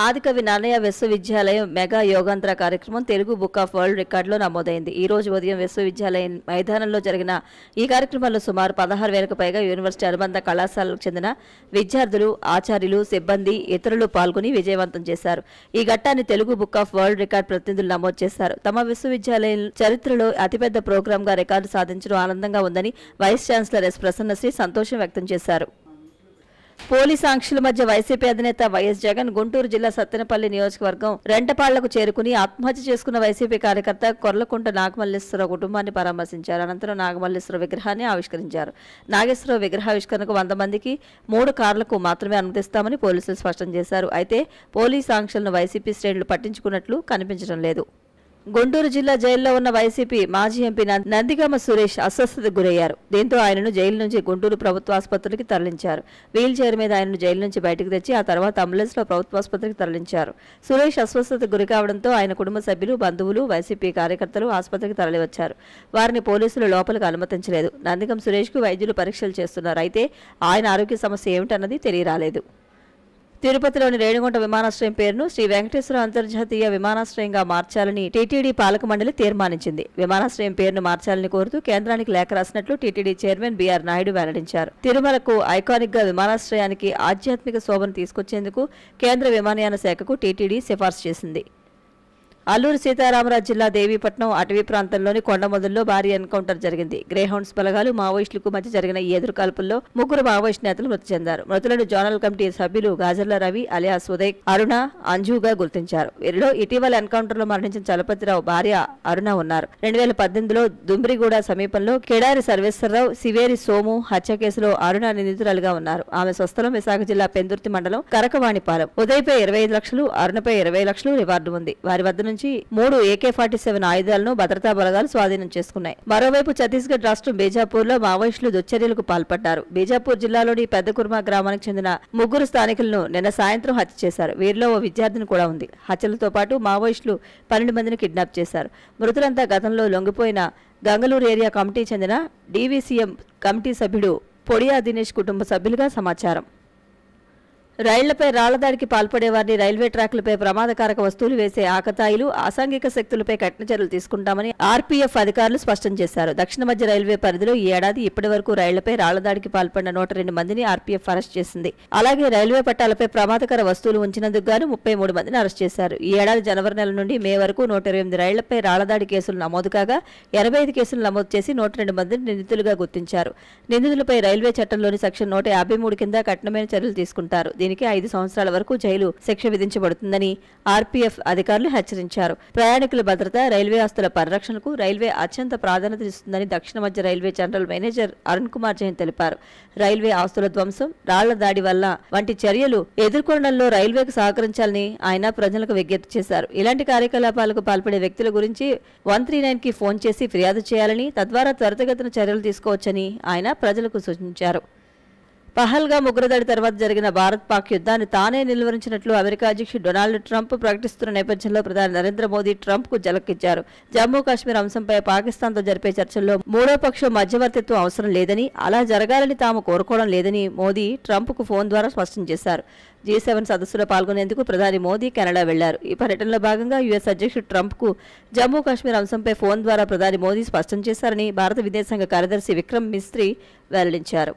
ఆదికవి నన్నయ్య విశ్వవిద్యాలయం మెగా యోగాంధ్ర కార్యక్రమం Telugu book of world రికార్డులో నమోదైంది. ఈ రోజు ఉదయం విశ్వవిద్యాలయం మైదానంలో జరిగిన ఈ కార్యక్రమంలో సుమారు 16,000కు పైగా యూనివర్సిటీ అనుబంధ కళాశాలకు చెందిన విద్యార్థులు, ఆచార్యులు, సిబ్బంది, ఇతరులు పాల్గొని విజయవంతం చేశారు. ఈ ఘట్టాన్ని Telugu book of world record ప్రతినిధులు నమోదు చేశారు. తమ విశ్వవిద్యాలయం చరిత్రలో అతిపెద్ద ప్రోగ్రాంగా రికార్డు సాధించడం ఆనందంగా ఉందని వైస్ ఛాన్సలర్ ఎస్ ప్రసన్నశ్రీ సంతోషం వ్యక్తం చేశారు. పోలీసు ఆంక్షల మధ్య వైసీపీ అధినేత వైఎస్ జగన్ గుంటూరు జిల్లా సత్తెనపల్లి నియోజకవర్గం రెంటపాళ్లకు చేరుకుని ఆత్మహత్య చేసుకున్న వైసీపీ కార్యకర్త కొర్లకుంట నాగమల్లేశ్వరరావు కుటుంబాన్ని పరామర్శించారు. అనంతరం నాగమల్లేశ్వరరావు విగ్రహాన్ని ఆవిష్కరించారు. నాగేశ్వరరావు విగ్రహావిష్కరణకు 100 మందికి 3 కార్లకు మాత్రమే అనుమతిస్తామని పోలీసులు స్పష్టం చేశారు. అయితే పోలీసు ఆంక్షలను వైసీపీ శ్రేణులు పట్టించుకున్నట్లు కనిపించడం లేదు. గుంటూరు జిల్లా జైల్లో ఉన్న వైసీపీ మాజీ ఎంపీ నందిగామ సురేష్ అస్వస్థతకు గురయ్యారు. దీంతో ఆయనను జైలు నుంచి గుంటూరు ప్రభుత్వ ఆసుపత్రికి తరలించారు. వీల్ చైర్ మీద ఆయనను జైలు నుంచి బయటకు తెచ్చి ఆ తర్వాత అంబులెన్స్లో ప్రభుత్వ ఆసుపత్రికి తరలించారు. సురేష్ అస్వస్థతకు గురి కావడంతో ఆయన కుటుంబ సభ్యులు, బంధువులు, వైసీపీ కార్యకర్తలు ఆసుపత్రికి తరలివచ్చారు. వారిని పోలీసులు లోపలికి అనుమతించలేదు. నందిగం సురేష్కు వైద్యులు పరీక్షలు చేస్తున్నారు. అయితే ఆయన ఆరోగ్య సమస్య ఏమిటన్నది తెలియరాలేదు. తిరుపతిలోని రేణిగుంట విమానాశ్రయం పేరును శ్రీ వెంకటేశ్వర అంతర్జాతీయ విమానాశ్రయంగా మార్చాలని టీటీడీ పాలక మండలి తీర్మానించింది. విమానాశ్రయం పేరును మార్చాలని కోరుతూ కేంద్రానికి లేఖ రాసినట్లు టీటీడీ చైర్మన్ బీఆర్ నాయుడు వెల్లడించారు. తిరుమలకు ఐకానిక్ గా విమానాశ్రయానికి ఆధ్యాత్మిక శోభను తీసుకొచ్చేందుకు కేంద్ర విమానయాన శాఖకు టీటీడీ సిఫార్సు చేసింది. అల్లూరు సీతారామరాజు జిల్లా దేవీపట్నం అటవీ ప్రాంతంలోని కొండమొదల్లో భారీ ఎన్కౌంటర్ జరిగింది. గ్రేహౌండ్స్ బలగాలు, మావోయిస్టులకు మధ్య జరిగిన ఈ ఎదురుకాల్పుల్లో 3 మావోయిస్టు నేతలు మృతి చెందారు. మృతులను జోనల్ కమిటీ సభ్యులు గాజర్ల రవి అలియాస్ ఉదయ్, అరుణ, అంజుగా గుర్తించారు. వీరిలో ఇటీవల ఎన్కౌంటర్లో మరణించిన చలపతిరావు భార్య అరుణ ఉన్నారు. 2018లో దుమ్రిగూడ సమీపంలో కెడారి సర్వేశ్వరరావు, సివేరి సోము హత్య కేసులో అరుణ నిందితురాలుగా ఉన్నారు. ఆమె స్వస్థలం విశాఖ జిల్లా పెందుర్తి మండలం కరకవాణిపాలెం. ఉదయ్పై 25 లక్షలు, అరుణపై 20 లక్షలు రివార్డు ఉంది. వారి వద్ద నుంచి 3 AK-47 ఆయుధాలను భద్రతా బలగాలు స్వాధీనం చేసుకున్నాయి. మరోవైపు ఛత్తీస్గఢ్ రాష్ట్రం బీజాపూర్లో మావోయిస్టులు దుశ్చర్యలకు పాల్పడ్డారు. బీజాపూర్ జిల్లాలోని పెద్దకుర్మా గ్రామానికి చెందిన 3 స్థానికులను నిన్న సాయంత్రం హత్య చేశారు. వీరిలో ఓ విద్యార్థిని కూడా ఉంది. హత్యలతో పాటు మావోయిస్టులు 12 మందిని కిడ్నాప్ చేశారు. మృతులంతా గతంలో లొంగిపోయిన గంగలూరు ఏరియా కమిటీ చెందిన డీవీసీఎం కమిటీ సభ్యుడు పొడియా దినేష్ కుటుంబ సభ్యులుగా సమాచారం. రైళ్లపై రాళ్లదాడికి పాల్పడేవారిని రైల్వే ట్రాక్లపై ప్రమాదకారక వస్తువులు వేసే ఆకతాయిలు, అసాంఘిక శక్తులపై కఠిన చర్యలు తీసుకుంటామని ఆర్పీఎఫ్ అధికారులు స్పష్టం చేశారు. దక్షిణ మధ్య రైల్వే పరిధిలో ఈ ఏడాది ఇప్పటి వరకు రైళ్లపై రాళ్లదాడికి పాల్పడిన 102 మందిని ఆర్పీఎఫ్ అరెస్ట్ చేసింది. అలాగే రైల్వే పట్టాలపై ప్రమాదకర వస్తువులు ఉంచినందుకు గాను 33 మందిని అరెస్ట్ చేశారు. ఈ ఏడాది జనవరి నెల నుండి మే వరకు 128 రైళ్లపై రాళ్లదాడి కేసులు నమోదు కాగా 85 కేసులు నమోదు చేసి 102 మందిని నిందితులుగా గుర్తించారు. నిందితులపై రైల్వే చట్టంలోని సెక్షన్ 153 కింద కఠినమైన చర్యలు తీసుకుంటారు. దీనికి 5 సంవత్సరాల వరకు జైలు శిక్ష విధించబడుతుందని ఆర్పీఎఫ్ అధికారులు హెచ్చరించారు. ప్రయాణికుల భద్రత, రైల్వే ఆస్తుల పరిరక్షణకు రైల్వే అత్యంత ప్రాధాన్యత ఇస్తుందని దక్షిణ మధ్య railway general manager Arun Kumar Jain తెలిపారు. రైల్వే ఆస్తుల ధ్వంసం, రాళ్ల దాడి వల్ల వంటి చర్యలు ఎదుర్కొనడంలో రైల్వేకు సహకరించాలని ఆయన ప్రజలకు విజ్ఞప్తి చేశారు. ఇలాంటి కార్యకలాపాలకు పాల్పడే వ్యక్తుల గురించి 139కి ఫోన్ చేసి ఫిర్యాదు చేయాలని, తద్వారా త్వరితగతిన చర్యలు తీసుకోవచ్చని ఆయన ప్రజలకు సూచించారు. పహల్గామ్ ఉగ్రదాడి తర్వాత జరిగిన భారత్-పాక్ యుద్ధాన్ని తానే నిలువరించినట్లు అమెరికా అధ్యక్షుడు డొనాల్డ్ ట్రంప్ ప్రకటిస్తున్న నేపథ్యంలో ప్రధాని నరేంద్ర మోదీ ట్రంప్ కు జలకిచ్చారు. జమ్మూ కాశ్మీర్ అంశంపై పాకిస్తాన్తో జరిపే చర్చల్లో 3వ పక్షం మధ్యవర్తిత్వం అవసరం లేదని, అలా జరగాలని తాము కోరుకోవడం లేదని మోదీ ట్రంప్ కు ఫోన్ ద్వారా స్పష్టం చేశారు. G7 సదస్సులో పాల్గొనేందుకు ప్రధాని మోదీ కెనడా వెళ్లారు. ఈ పర్యటనలో భాగంగా యుఎస్ అధ్యక్షుడు ట్రంప్ కు జమ్మూ కాశ్మీర్ అంశంపై ఫోన్ ద్వారా ప్రధాని మోదీ స్పష్టం చేశారని భారత విదేశాంగ కార్యదర్శి విక్రమ్ మిస్త్రీ వెల్లడించారు.